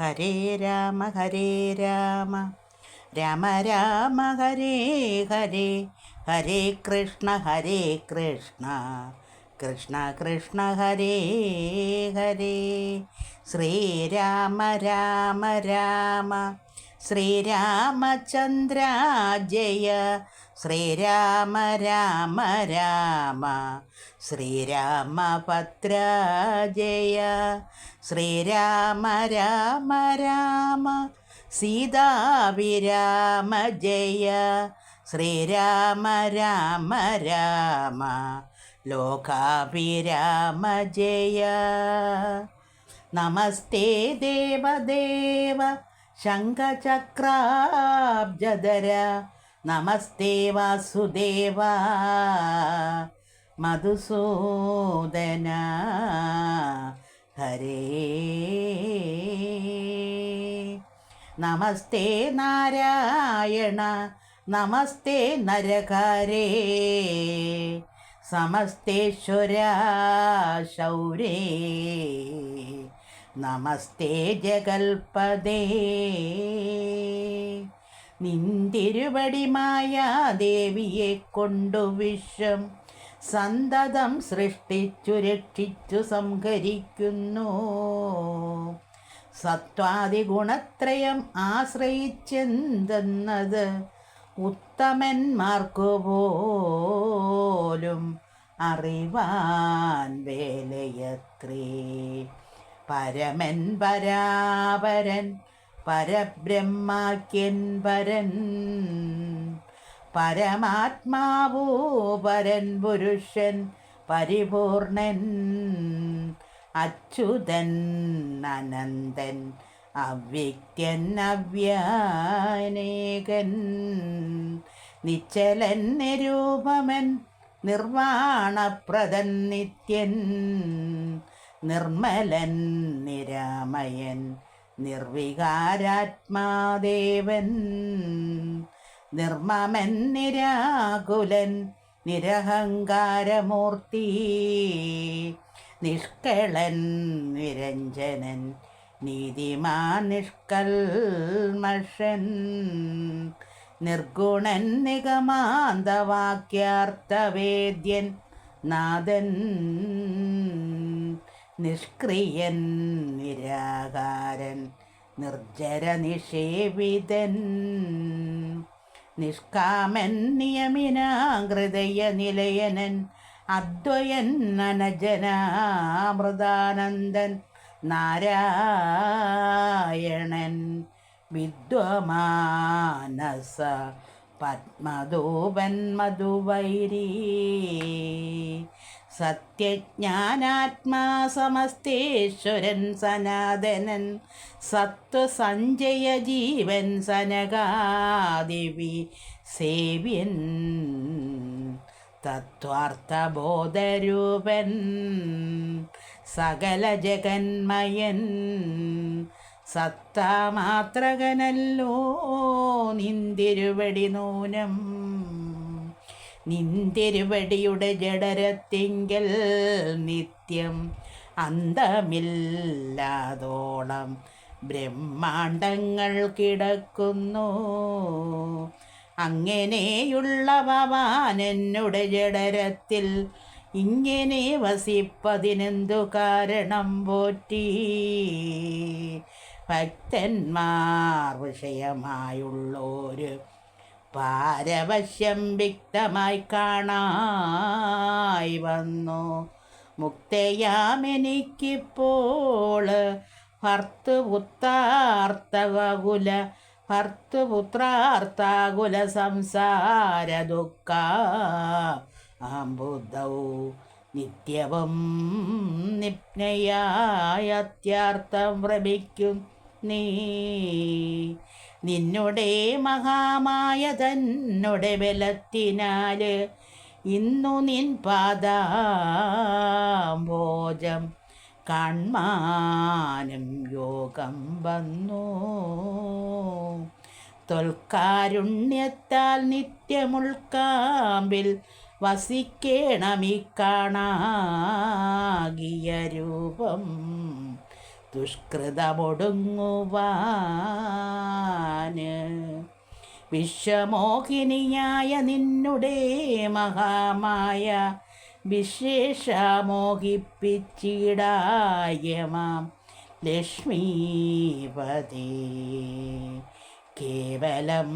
ഹരേ രാമ ഹരേ രാമ രാമ രാമ ഹരേ ഹരേ ഹരേ കൃഷ്ണ കൃഷ്ണ കൃഷ്ണ ഹരേ ഹരേ ശ്രീരാമ രാമ രാമ ശ്രീരാമചന്ദ്ര ജയ ശ്രീരാമ രാമ രാമ ശ്രീരാമഭദ്ര ജയ ശ്രീരാമ രാമ രാമ സീതാഭിരാമ ജയ ശ്രീരാമ രാമ രാമ ലോകാഭിരാമ ജയ നമസ്തേ ദേവദേവ ശംഖചക്രാബ്ജധര നമസ്തേ വാസുദേവ മധുസൂദന ഹരേ നമസ്തേ നാരായണ നമസ്തേ നരകാരേ സമസ്തേശ്വര ശൗരേ നമസ്തേ ജഗൽപദേ നിന്തിരുവടിമായ ദേവിയെ കൊണ്ടു വിശ്വം സന്തതം സൃഷ്ടിച്ചു രക്ഷിച്ചു സംഹരിക്കുന്നു. സത്വാദിഗുണത്രയം ആശ്രയിച്ചെന്തെന്നത് ഉത്തമന്മാർക്കു പോലും അറിവാൻ വേലയത്രേ. പരമൻ പരാപരൻ പരബ്രഹ്മാക്യൻ പരൻ പരമാത്മാവോ പരൻ പുരുഷൻ പരിപൂർണൻ അച്യുതൻ അനന്തൻ അവ്യക്തൻ അവ്യാനേകൻ നിശ്ചലൻ നിരൂപമൻ നിർവാണപ്രദൻ നിത്യൻ നിർമ്മലൻ നിരാമയൻ നിർവികാരാത്മാദേവൻ നിർമ്മമൻ നിരാകുലൻ നിരഹങ്കാരമൂർത്തി നിഷ്കളൻ നിരഞ്ജനൻ നീതിമാൻ നിഷ്കൽമഷൻ നിർഗുണൻ നിഗമാന്തവാക്യാർത്ഥവേദ്യൻ നാഥൻ നിഷ്ക്രിയൻ നിരാകാരൻ നിർജ്ജര നിഷേവിതൻ നിഷ്കാമൻ നിയമിനാഹൃദയ നിലയനൻ അദ്വയൻ അനജനാമൃതാനന്ദൻ നാരായണൻ വിദ്വമാനസ പത്മധൂപൻ മധുവൈരീ സത്യജ്ഞാനാത്മാ സമസ്തേശ്വരൻ സനാതനൻ സത്വസഞ്ജയ ജീവൻ സനകാദിവി സേവ്യൻ തത്വാർത്ഥബോധരൂപൻ സകല ജഗന്മയൻ സത്താമാത്രകനല്ലോ നിന്തിരുവടി നൂനം നിന്തിരുവടിയുടെ ജഡരത്തിങ്കൽ നിത്യം അന്തമില്ലാതോളം ബ്രഹ്മാണ്ടങ്ങൾ കിടക്കുന്നു. അങ്ങനെയുള്ള ഭവാൻ എന്നുടെ ജഡരത്തിൽ ഇങ്ങനെ വസിപ്പതിനെന്തു കാരണം പോറ്റി. ഭക്തന്മാർ വിഷയമായുള്ളൊരു പാരവശ്യം വ്യക്തമായി കാണായി വന്നു. മുക്തയാമെനിക്കിപ്പോൾ ഭർത്തുപുത്രാർത്താകുല സംസാര ദുഃഖ ബുദ്ധൗ നിത്യവും നിപ്നയായ അത്യാർത്ഥം ഭ്രമിക്കും നീ. നിന്നുടെ മഹാമായ തന്നുടെ ബലത്തിനാല് ഇന്നു നിൻ പാദാംബോജം കാൺമാനും യോഗം വന്നു. തൊൽക്കാരുണ്യത്താൽ നിത്യമുൾക്കാമ്പിൽ വസിക്കേണമീ കാണാകിയ രൂപം ദുഷ്കൃതമൊടുങ്ങുവാന്. വിശ്വമോഹിനിയായ നിന്നുടെ മഹാമായ വിശേഷമോഹിപ്പിച്ചിടായമാം ലക്ഷ്മീപതി. കേവലം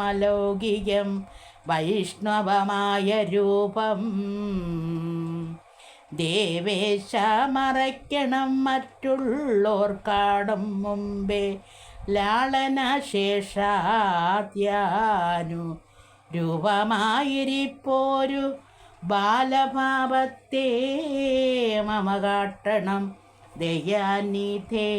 അലൗകികം വൈഷ്ണവമായ രൂപം ദേവേശ മറയ്ക്കണം മറ്റുള്ളോർ കാണും മുമ്പേ. ലാളനശേഷാദ്യാനു രൂപമായിരിപ്പോരു ബാലഭാവത്തെ മമ കാട്ടണം ദയാനിധേ.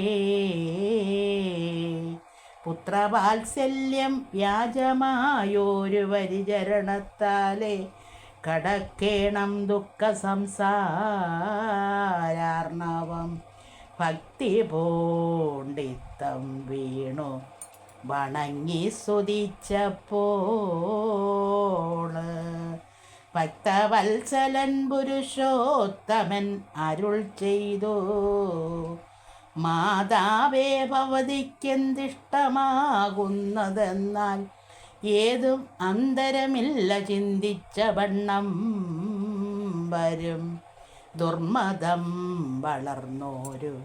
പുത്രവാത്സല്യം വ്യാജമായൊരു പരിചരണത്താലെ കടക്കേണം ദുഃഖ സംസാരാർണവം. ഭക്തി പൂണ്ടിത്തം വീണു വണങ്ങി സ്തുതിച്ചപ്പോൾ ഭക്തവത്സലൻ പുരുഷോത്തമൻ അരുൾ ചെയ്തു. മാതാവേ ഭവതിക്കെന്തിഷ്ടമാകുന്നതെന്നാൽ ഏതും അന്തരമില്ല ചിന്തിച്ച വണ്ണം വരും. ദുർമതം വളർന്നോരു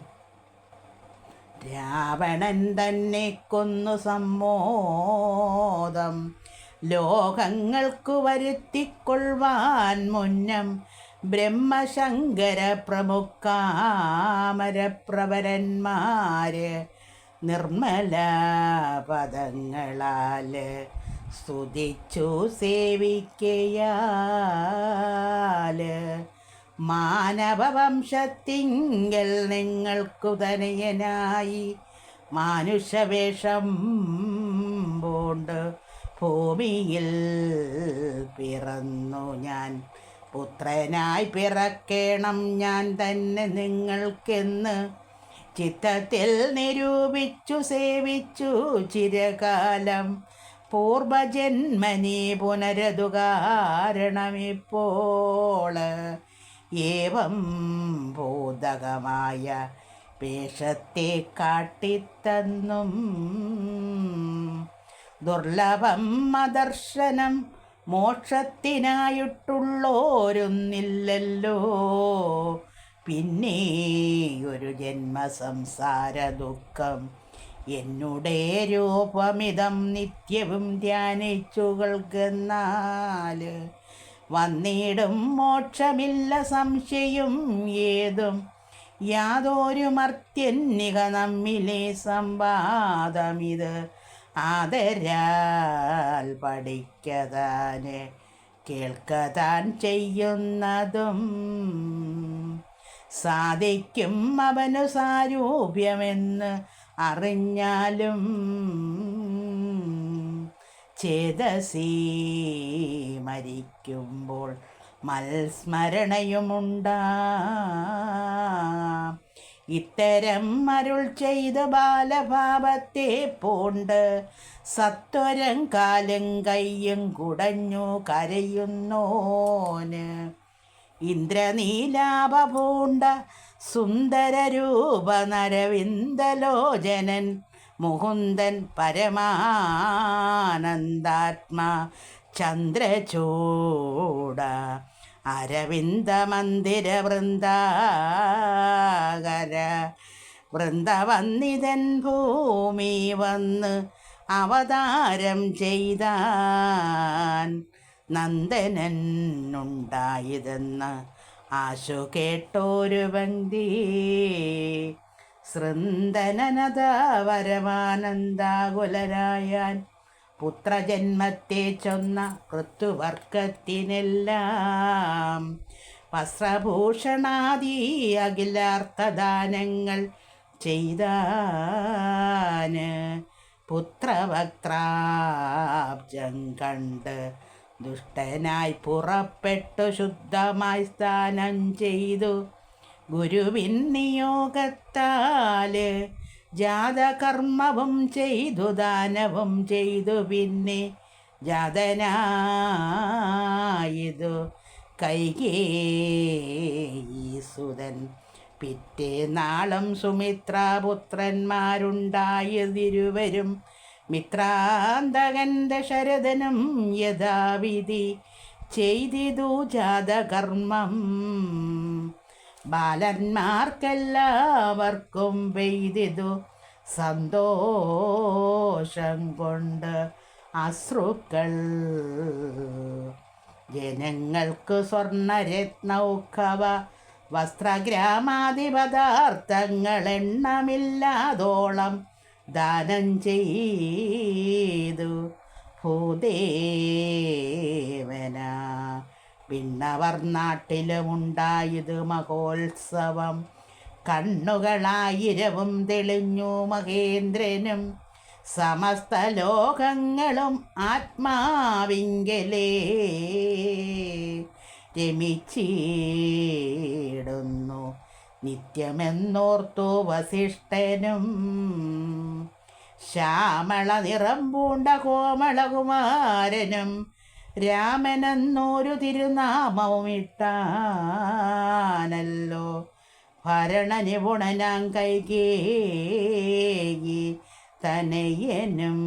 രാവണൻ തന്നെ കൊന്നു സമ്മോദം ലോകങ്ങൾക്കു വരുത്തിക്കൊള്ളുവാൻ മുന്നം. ബ്രഹ്മശങ്കര പ്രമുഖാമരപ്രവരന്മാര് നിർമ്മല പദങ്ങളാൽ സ്തുതിച്ചു സേവിക്കയാല് മാനവവംശത്തിങ്കൽ നിങ്ങൾക്കു തനയനായി മാനുഷവേഷം പൂണ്ട് ഭൂമിയിൽ പിറന്നു ഞാൻ. പുത്രനായി പിറക്കേണം ഞാൻ തന്നെ നിങ്ങൾക്കെന്ന് ചിത്തത്തിൽ നിരൂപിച്ചു സേവിച്ചു ചിരകാലം. പൂർവജന്മനി പുനരതു കാരണമിപ്പോൾ ഏവം ഭൂതകമായ വേഷത്തെ കാട്ടിത്തന്നും. ദുർലഭം അദർശനം മോക്ഷത്തിനായിട്ടുള്ളോരൊന്നില്ലല്ലോ. പിന്നെയൊരു ജന്മസംസാര ദുഃഖം എന്നുടെ രൂപമിതം നിത്യവും ധ്യാനിച്ചു കേൾക്കുന്നാൽ വന്നിടും മോക്ഷമില്ല സംശയം ഏതും. യാതൊരു മർത്യന്നിക നമ്മിലെ സംവാദമിത് ആദരാൽ പഠിക്കതാന് കേൾക്കതാൻ ചെയ്യുന്നതും. സാധിക്കും അവനു സാരൂപ്യമെന്ന് അറിഞ്ഞാലും ചേതസി മരിക്കുമ്പോൾ മൽസ്മരണയുമുണ്ടാം. ഇത്തരം അരുൾ ചെയ്ത ബാലഭാവത്തെ പൂണ്ട് സത്വരം കാലും കയ്യും കുടഞ്ഞു കരയുന്നോന്. ഇന്ദ്രനീലാഭ പൂണ്ട സുന്ദരരൂപ നരവിന്ദലോചനൻ മുകുന്ദൻ പരമാനന്ദാത്മാ ചന്ദ്രചൂഡ അരവിന്ദമന്ദിര വൃന്ദാകര വൃന്ദവന്നിതൻ ഭൂമി വന്ന് അവതാരം ചെയ്താൻ. നന്ദനനുണ്ടായതെന്ന് ആശു കേട്ടോരു ഭക്തി സൃന്ദനനത വരമാനന്ദാകുലരായാൻ. പുത്രജന്മത്തെ ചൊന്ന ഋതുവർഗത്തിനെല്ലാം വസ്ത്രഭൂഷണാദി അഖിലാർത്ഥദാനങ്ങൾ ചെയ്താന്. പുത്രവക്ത്രാബ്ജം കണ്ട് ദുഷ്ടനായി പുറപ്പെട്ടു ശുദ്ധമായി സ്ഥാനം ചെയ്തു. ഗുരുവിൻ നിയോഗത്താല് ജാതകർമ്മവും ചെയ്തു ദാനവും ചെയ്തു. പിന്നെ ജാതനായതു കൈകേയീസുതൻ പിറ്റേനാളും സുമിത്രാപുത്രന്മാരുണ്ടായതിരുവരും മിത്രാന്തകൻ ദശരഥനും യഥാവിധി ചെയ്തിതു ജാതകർമ്മം. ബാലന്മാർക്കെല്ലാവർക്കും പെയ്തിതു സന്തോഷം കൊണ്ട് അശ്രുക്കൾ. ജനങ്ങൾക്ക് സ്വർണരത്നൗഖവ വസ്ത്രഗ്രാമാദി പദാർത്ഥങ്ങൾ എണ്ണമില്ലാതോളം ദാനം ചെയ്തു ഭൂദേവന. പിന്നവർ നാട്ടിലുമുണ്ടായത് മഹോത്സവം. കണ്ണുകളായിരവും തെളിഞ്ഞു മഹേന്ദ്രനും. സമസ്ത ലോകങ്ങളും ആത്മാവിങ്കലേ രമിച്ചിടുന്നു നിത്യമെന്നോർത്തു വസിഷ്ഠനും. ശ്യാമള നിറം പൂണ്ട കോമളകുമാരനും രാമനെന്നൊരു തിരുനാമവും ഇട്ടാനല്ലോ ഭരണനിപുണനാം കൈകേയി തനയനും.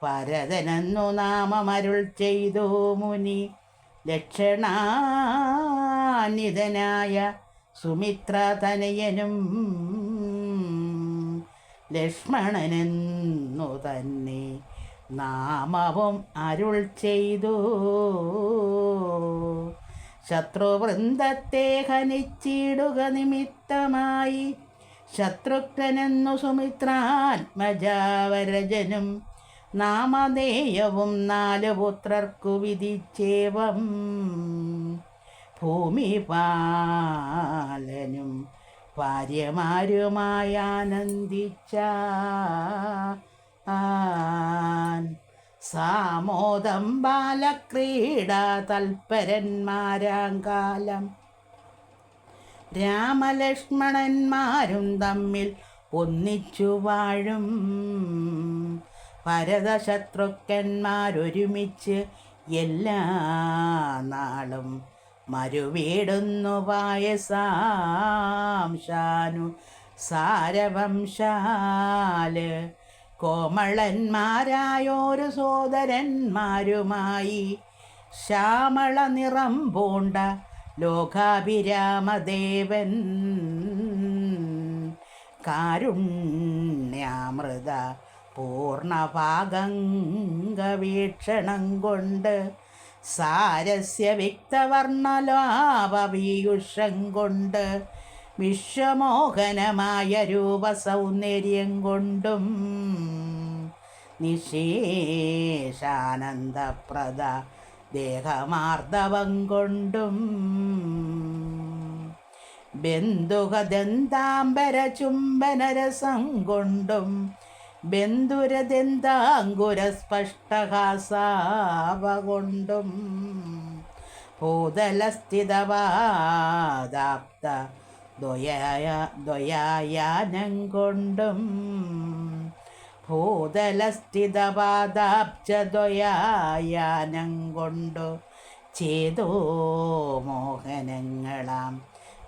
ഭരതനെന്നു നാമമരുൾ ചെയ്തു മുനി ലക്ഷണാന്വിതനായ സുമിത്ര തനയനും. ലക്ഷ്മണനെന്നു തന്നെ നാമവും അരുൾ ചെയ്തു. ശത്രുവൃന്ദത്തെ ഹനിച്ചിടുക നിമിത്തമായി ശത്രുഘ്നെന്നു സുമിത്രാത്മജാവരജനും നാമധേയവും 4 പുത്രർക്കു വിധിച്ചേവം. ഭൂമിപാലനും ഭാര്യമാരുമായി ആനന്ദിച്ച സാമോദം ബാലക്രീഡാ തൽപരന്മാരാം കാലം. രാമലക്ഷ്മണന്മാരും തമ്മിൽ ഒന്നിച്ചു വാഴും. ഭരതശത്രുഘ്നന്മാരൊരുമിച്ച് എല്ലാ നാളും മരുവീടുന്നു പായസാംശാനു സാരവംശാല്. കോമളന്മാരായോരു സോദരന്മാരുമായി ശ്യാമള നിറം പൂണ്ട ലോകാഭിരാമദേവൻ. കാരുണ്യാമൃത പൂർണ്ണഭാഗംഗവീക്ഷണം കൊണ്ട് സാരസ്യ വിക്തവർണ്ണലാപപീയുഷം കൊണ്ട് വിശ്വമോഹനമായ രൂപസൗന്ദര്യം കൊണ്ടും നിശേഷാനന്ദപ്രദ ദേഹമാർദ്ദവം കൊണ്ടും ബന്ധുഹദന്താംബര ചുംബനരസം കൊണ്ടും ബന്ധുരദന്താങ്കുരസ്പഷ്ടഹാസാവ കൊണ്ടും ഭൂതലസ്ഥിതവാദാപ്ത ദ്വയായാനം കൊണ്ടും ഭൂതലസ്ഥിതപാദാബ്ജദ്വയായാനം കൊണ്ടു ചേതോ മോഹനങ്ങളാം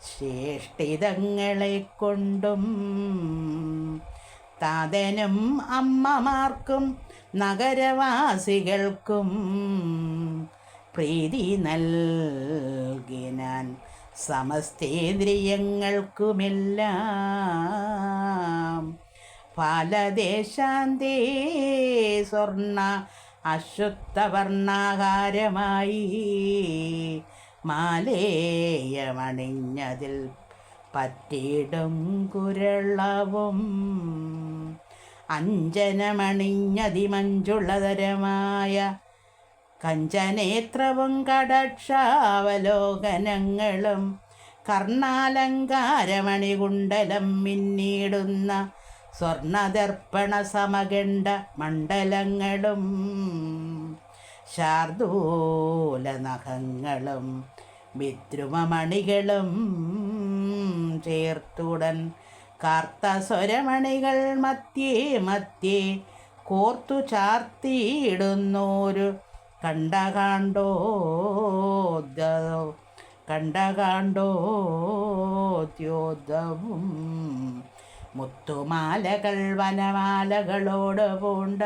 ശ്രേഷ്ഠിതങ്ങളെ കൊണ്ടും താതനും അമ്മമാർക്കും നഗരവാസികൾക്കും പ്രീതി നൽകിനാൻ സമസ്തേന്ദ്രിയങ്ങൾക്കുമെല്ലാം. ഫലദേശാന്തേ സ്വർണ്ണ അശ്വത്ഥവർണ്ണാകാരമായി മാലേയമണിഞ്ഞതിൽ പറ്റിയിടും കുരളവും അഞ്ജനമണിഞ്ഞതിമഞ്ചുള്ളതരമായ കഞ്ചനേത്രവും കടക്ഷാവലോകനങ്ങളും കർണാലങ്കാരമണികുണ്ടലം മിന്നിടുന്ന സ്വർണദർപ്പണ സമഗണ്ഡ മണ്ഡലങ്ങളും ശാർദൂലനഖങ്ങളും വിദ്രുമമണികളും ചേർത്തുടൻ കാർത്തസ്വരമണികൾ മധ്യേ മധ്യേ കോർത്തു ചാർത്തിയിടുന്നോരു കണ്ടകാണ്ടോദ്യോതവും മുത്തുമാലകൾ വനമാലകളോട് പൂണ്ട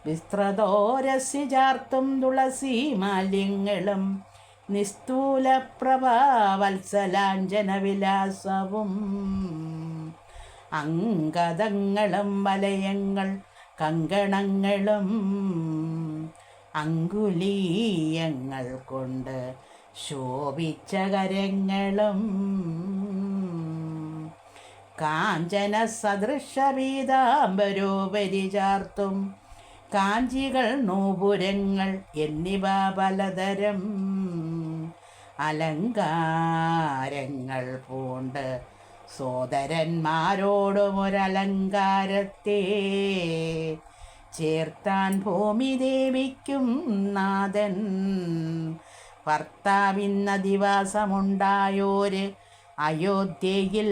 വിസ്തൃതോരസി ചാർത്തും തുളസി മാലിന്യങ്ങളും നിസ്തൂല പ്രഭാവത്സലാഞ്ജന വിലാസവും അങ്കദങ്ങളും വലയങ്ങൾ കങ്കണങ്ങളും അങ്കുലീയങ്ങൾ കൊണ്ട് ശോഭിച്ച കരങ്ങളും കാഞ്ചന സദൃശ പീതാംബരോപരി ചാർത്തും കാഞ്ചികൾ നൂപുരങ്ങൾ എന്നിവ പലതരം അലങ്കാരങ്ങൾ പൂണ്ട് സോദരന്മാരോടും ഒരലങ്കാരത്തെ ചേർത്താൻ ഭൂമിദേവിക്കും നാഥൻ ഭർത്താവിന്നധിവാസമുണ്ടായോര് അയോധ്യയിൽ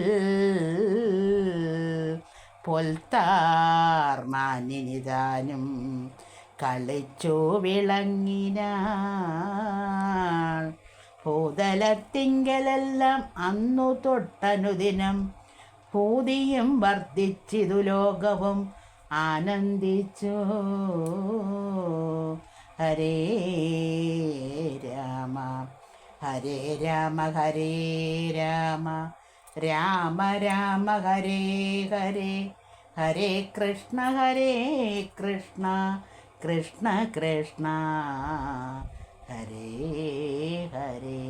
പൊൽത്താർമാനിനിതാനും കളിച്ചു വിളങ്ങിനാൾ ഭൂതലത്തിങ്കലെല്ലാം അന്നു തൊട്ടനുദിനം ഭൂതിയും വർദ്ധിച്ചിതു ലോകവും ആനന്ദിച്ചു. ഹരേ രാമ ഹരേ രാമ ഹരേ രാമ രാമ രാമ ഹരേ ഹരേ ഹരേ കൃഷ്ണ കൃഷ്ണ കൃഷ്ണ ഹരേ ഹരേ.